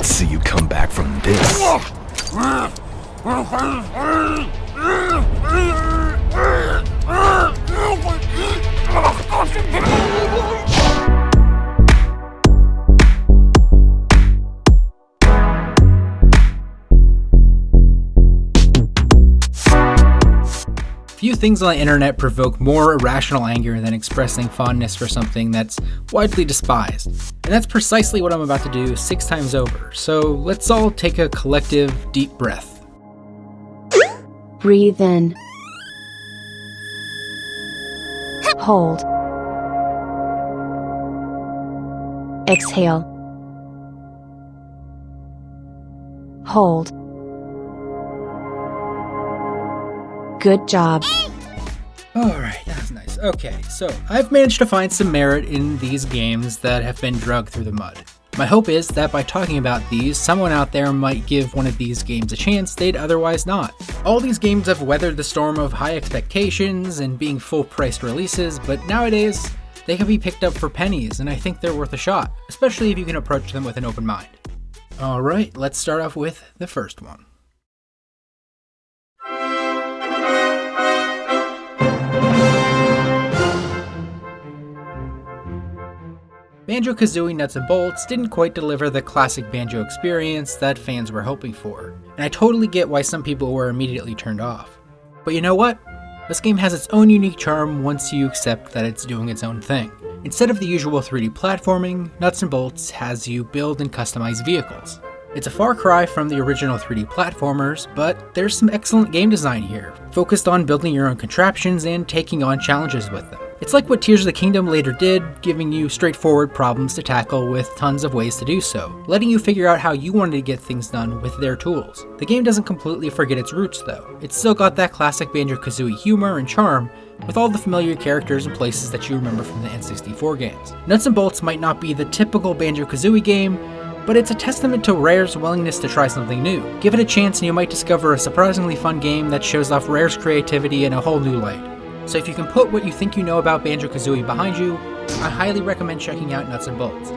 Let's see you come back from this. Few things on the internet provoke more irrational anger than expressing fondness for something that's widely despised. And that's precisely what I'm about to do 6 times over. So let's all take a collective deep breath. Breathe in. Hold. Exhale. Hold. Good job. Alright, that was nice. Okay, so I've managed to find some merit in these games that have been dragged through the mud. My hope is that by talking about these, someone out there might give one of these games a chance they'd otherwise not. All these games have weathered the storm of high expectations and being full-priced releases, but nowadays, they can be picked up for pennies, and I think they're worth a shot, especially if you can approach them with an open mind. Alright, let's start off with the first one. Banjo-Kazooie Nuts and Bolts didn't quite deliver the classic Banjo experience that fans were hoping for, and I totally get why some people were immediately turned off. But you know what? This game has its own unique charm once you accept that it's doing its own thing. Instead of the usual 3D platforming, Nuts and Bolts has you build and customize vehicles. It's a far cry from the original 3D platformers, but there's some excellent game design here, focused on building your own contraptions and taking on challenges with them. It's like what Tears of the Kingdom later did, giving you straightforward problems to tackle with tons of ways to do so, letting you figure out how you wanted to get things done with their tools. The game doesn't completely forget its roots though. It's still got that classic Banjo-Kazooie humor and charm, with all the familiar characters and places that you remember from the N64 games. Nuts and Bolts might not be the typical Banjo-Kazooie game, but it's a testament to Rare's willingness to try something new. Give it a chance and you might discover a surprisingly fun game that shows off Rare's creativity in a whole new light. So if you can put what you think you know about Banjo-Kazooie behind you, I highly recommend checking out Nuts and Bolts.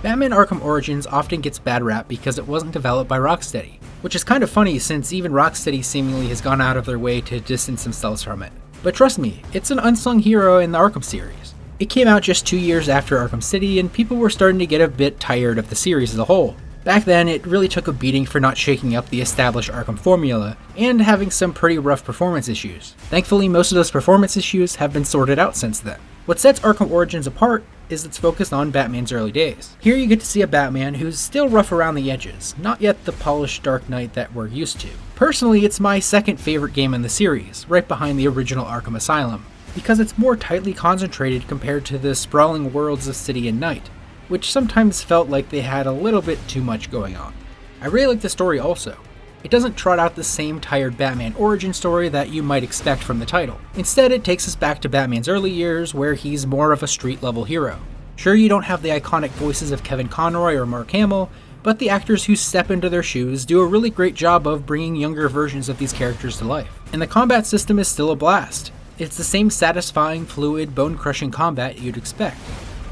Batman Arkham Origins often gets bad rap because it wasn't developed by Rocksteady, which is kind of funny since even Rocksteady seemingly has gone out of their way to distance themselves from it. But trust me, it's an unsung hero in the Arkham series. It came out just 2 years after Arkham City, and people were starting to get a bit tired of the series as a whole. Back then, it really took a beating for not shaking up the established Arkham formula, and having some pretty rough performance issues. Thankfully, most of those performance issues have been sorted out since then. What sets Arkham Origins apart is it's focused on Batman's early days. Here you get to see a Batman who's still rough around the edges, not yet the polished Dark Knight that we're used to. Personally, it's my second favorite game in the series, right behind the original Arkham Asylum, because it's more tightly concentrated compared to the sprawling worlds of City and Night, which sometimes felt like they had a little bit too much going on. I really like the story also. It doesn't trot out the same tired Batman origin story that you might expect from the title. Instead, it takes us back to Batman's early years, where he's more of a street-level hero. Sure, you don't have the iconic voices of Kevin Conroy or Mark Hamill, but the actors who step into their shoes do a really great job of bringing younger versions of these characters to life. And the combat system is still a blast. It's the same satisfying, fluid, bone-crushing combat you'd expect.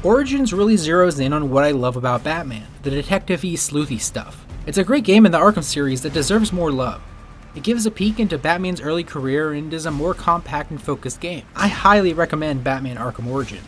Origins really zeroes in on what I love about Batman, the detective-y, sleuthy stuff. It's a great game in the Arkham series that deserves more love. It gives a peek into Batman's early career and is a more compact and focused game. I highly recommend Batman Arkham Origins.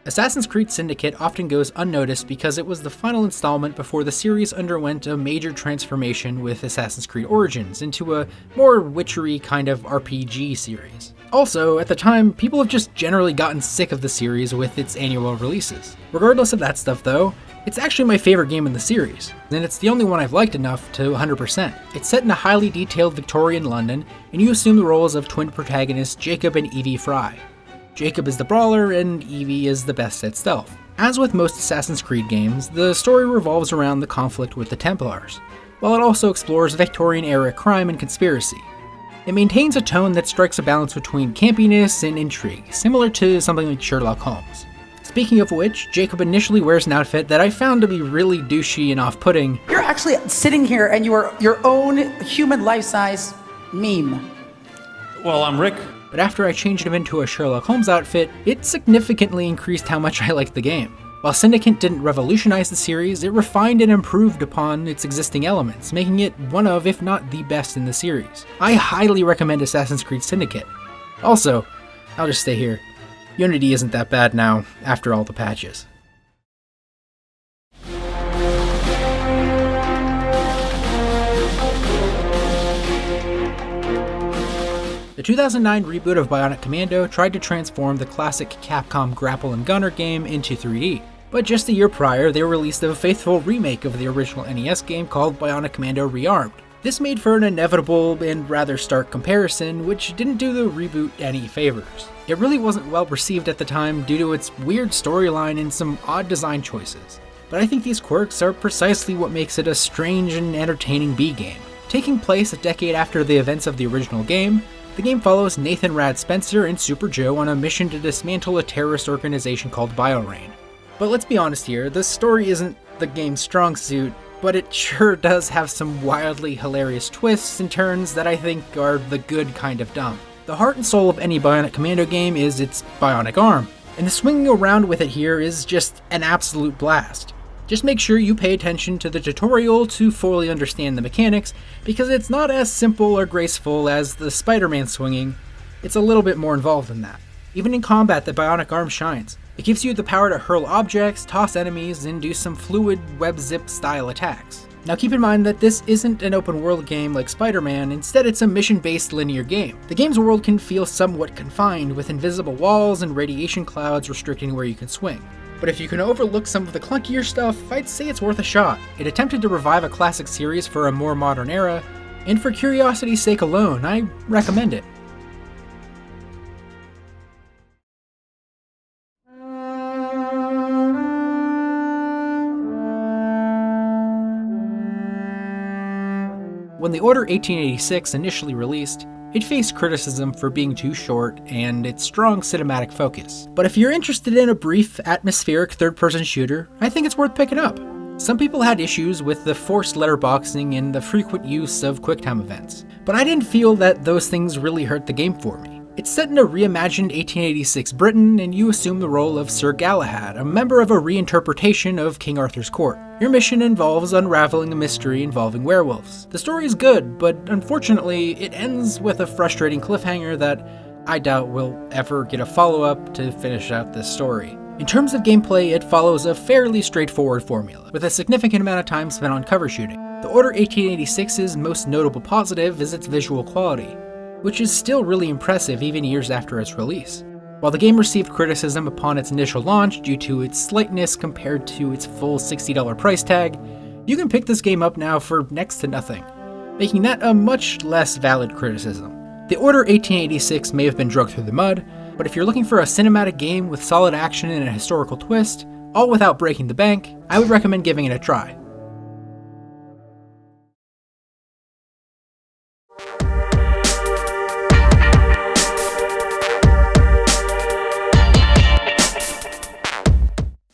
Assassin's Creed Syndicate often goes unnoticed because it was the final installment before the series underwent a major transformation with Assassin's Creed Origins into a more witchery kind of RPG series. Also, at the time, people have just generally gotten sick of the series with its annual releases. Regardless of that stuff though, it's actually my favorite game in the series, and it's the only one I've liked enough to 100%. It's set in a highly detailed Victorian London, and you assume the roles of twin protagonists Jacob and Evie Fry. Jacob is the brawler, and Evie is the best at stealth. As with most Assassin's Creed games, the story revolves around the conflict with the Templars, while it also explores Victorian-era crime and conspiracy. It maintains a tone that strikes a balance between campiness and intrigue, similar to something like Sherlock Holmes. Speaking of which, Jacob initially wears an outfit that I found to be really douchey and off-putting. You're actually sitting here and you are your own human life-size meme. Well, I'm Rick. But after I changed him into a Sherlock Holmes outfit, it significantly increased how much I liked the game. While Syndicate didn't revolutionize the series, it refined and improved upon its existing elements, making it one of, if not the best in the series. I highly recommend Assassin's Creed Syndicate. Also, I'll just stay here. Unity isn't that bad now, after all the patches. The 2009 reboot of Bionic Commando tried to transform the classic Capcom grapple and gunner game into 3D. But just a year prior, they released a faithful remake of the original NES game called Bionic Commando Rearmed. This made for an inevitable and rather stark comparison, which didn't do the reboot any favors. It really wasn't well received at the time due to its weird storyline and some odd design choices. But I think these quirks are precisely what makes it a strange and entertaining B-game. Taking place a decade after the events of the original game, the game follows Nathan Rad Spencer and Super Joe on a mission to dismantle a terrorist organization called BioRain. But let's be honest here, the story isn't the game's strong suit, but it sure does have some wildly hilarious twists and turns that I think are the good kind of dumb. The heart and soul of any Bionic Commando game is its bionic arm, and the swinging around with it here is just an absolute blast. Just make sure you pay attention to the tutorial to fully understand the mechanics, because it's not as simple or graceful as the Spider-Man swinging. It's a little bit more involved than that. Even in combat, the bionic arm shines. It gives you the power to hurl objects, toss enemies, and do some fluid web zip style attacks. Now keep in mind that this isn't an open world game like Spider-Man, instead it's a mission-based linear game. The game's world can feel somewhat confined, with invisible walls and radiation clouds restricting where you can swing. But if you can overlook some of the clunkier stuff, I'd say it's worth a shot. It attempted to revive a classic series for a more modern era, and for curiosity's sake alone, I recommend it. When the Order 1886 initially released, it faced criticism for being too short and its strong cinematic focus. But if you're interested in a brief, atmospheric third-person shooter, I think it's worth picking up. Some people had issues with the forced letterboxing and the frequent use of QuickTime events, but I didn't feel that those things really hurt the game for me. It's set in a reimagined 1886 Britain, and you assume the role of Sir Galahad, a member of a reinterpretation of King Arthur's court. Your mission involves unraveling a mystery involving werewolves. The story is good, but unfortunately, it ends with a frustrating cliffhanger that I doubt we'll ever get a follow-up to finish out this story. In terms of gameplay, it follows a fairly straightforward formula, with a significant amount of time spent on cover shooting. The Order 1886's most notable positive is its visual quality, which is still really impressive even years after its release. While the game received criticism upon its initial launch due to its slightness compared to its full $60 price tag, you can pick this game up now for next to nothing, making that a much less valid criticism. The Order 1886 may have been dragged through the mud, but if you're looking for a cinematic game with solid action and a historical twist, all without breaking the bank, I would recommend giving it a try.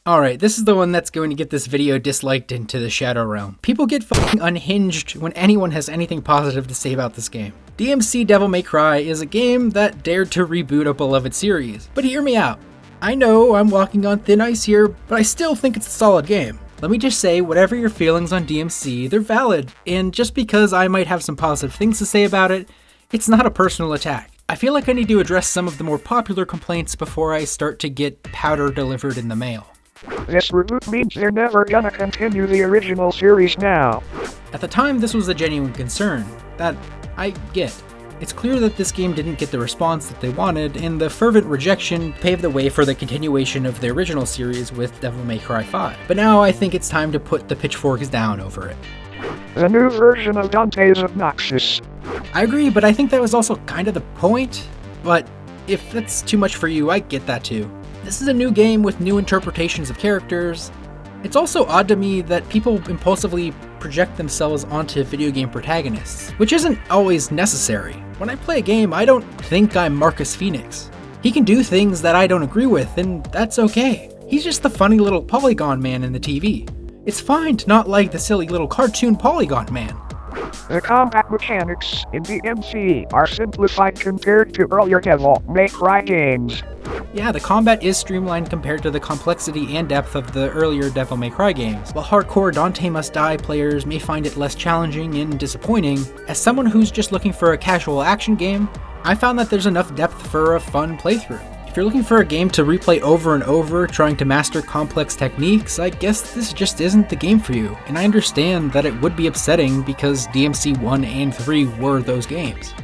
Alright, this is the one that's going to get this video disliked into the Shadow Realm. People get fucking unhinged when anyone has anything positive to say about this game. DmC Devil May Cry is a game that dared to reboot a beloved series. But hear me out. I know I'm walking on thin ice here, but I still think it's a solid game. Let me just say, whatever your feelings on DmC, they're valid, and just because I might have some positive things to say about it, it's not a personal attack. I feel like I need to address some of the more popular complaints before I start to get powder delivered in the mail. This reboot means they're never gonna continue the original series now. At the time, this was a genuine concern that I get. It's clear that this game didn't get the response that they wanted, and the fervent rejection paved the way for the continuation of the original series with Devil May Cry 5. But now I think it's time to put the pitchforks down over it. The new version of Dante is obnoxious. I agree, but I think that was also kind of the point. But if that's too much for you, I get that too. This is a new game with new interpretations of characters. It's also odd to me that people impulsively project themselves onto video game protagonists, which isn't always necessary. When I play a game, I don't think I'm Marcus Phoenix. He can do things that I don't agree with, and that's okay. He's just the funny little polygon man in the TV. It's fine to not like the silly little cartoon polygon man. The combat mechanics in DmC are simplified compared to earlier Devil May Cry games. Yeah, the combat is streamlined compared to the complexity and depth of the earlier Devil May Cry games. While hardcore Dante Must Die players may find it less challenging and disappointing, as someone who's just looking for a casual action game, I found that there's enough depth for a fun playthrough. If you're looking for a game to replay over and over, trying to master complex techniques, I guess this just isn't the game for you, and I understand that it would be upsetting because DMC 1 and 3 were those games.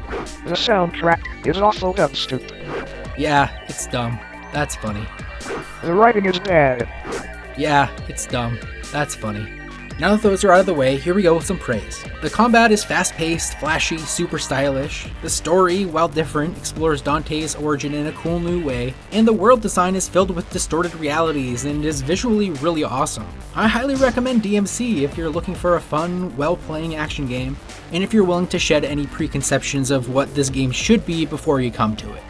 The soundtrack is also dubstep. Yeah, it's dumb. That's funny. The writing is bad. Yeah, it's dumb. That's funny. Now that those are out of the way, here we go with some praise. The combat is fast-paced, flashy, super stylish. The story, while different, explores Dante's origin in a cool new way, and the world design is filled with distorted realities and is visually really awesome. I highly recommend DMC if you're looking for a fun, well-playing action game, and if you're willing to shed any preconceptions of what this game should be before you come to it.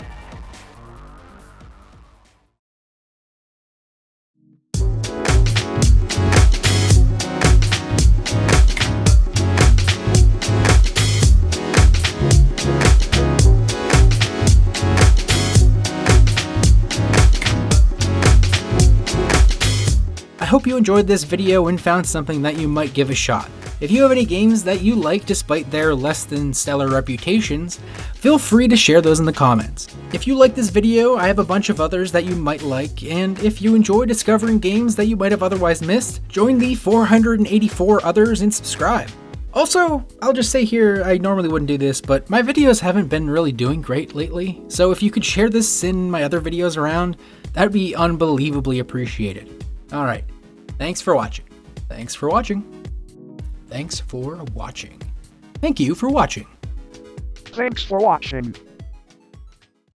I hope you enjoyed this video and found something that you might give a shot. If you have any games that you like despite their less than stellar reputations, feel free to share those in the comments. If you like this video, I have a bunch of others that you might like, and if you enjoy discovering games that you might have otherwise missed, join the 484 others and subscribe. Also, I'll just say here, I normally wouldn't do this, but my videos haven't been really doing great lately, so if you could share this in my other videos around, that'd be unbelievably appreciated. Alright, thanks for watching. Thanks for watching. Thanks for watching. Thank you for watching. Thanks for watching.